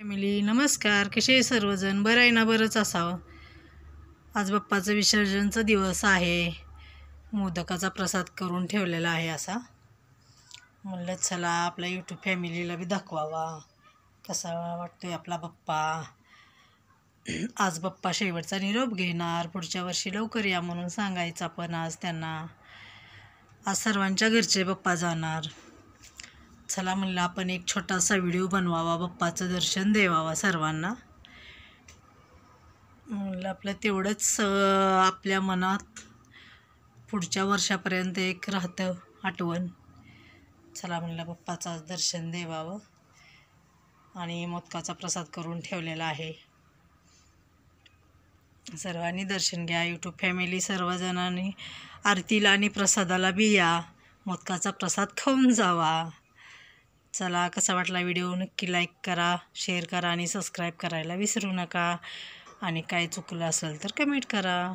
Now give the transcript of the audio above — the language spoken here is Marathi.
फॅमिली नमस्कार. कसे आहे सर्वजण? बरं आहे ना? बरंच असावं. आज बाप्पाचं विसर्जनचा दिवस आहे. मोदकाचा प्रसाद करून ठेवलेला आहे. असा म्हणलं चला आपल्या यूट्यूब फॅमिलीला बी दाखवावा कसा वाटतोय आपला बाप्पा. आज बाप्पा शेवटचा निरोप घेणार, पुढच्या वर्षी लवकर या म्हणून सांगायचं आपण आज त्यांना. आज सर्वांच्या घरचे बाप्पा जाणार. चला म्हणलं आपण एक छोटासा व्हिडिओ बनवावा, बाप्पाचं दर्शन द्यावा सर्वांना. म्हणलं आपलं तेवढंच आपल्या मनात पुढच्या वर्षापर्यंत एक राहतं आठवण. चला म्हणलं बाप्पाचं आज दर्शन द्यावं आणि मोदकाचा प्रसाद करून ठेवलेला आहे. सर्वांनी दर्शन घ्या. यूट्यूब फॅमिली सर्वजणांनी आरतीला आणि प्रसादाला बी या. मोदकाचा प्रसाद खाऊन जावा. चला कसा वाटला व्हिडिओ नक्की लाईक करा, शेअर करा आणि सबस्क्राईब करायला विसरू नका. आणि काय चुकलं असेल तर कमेंट करा.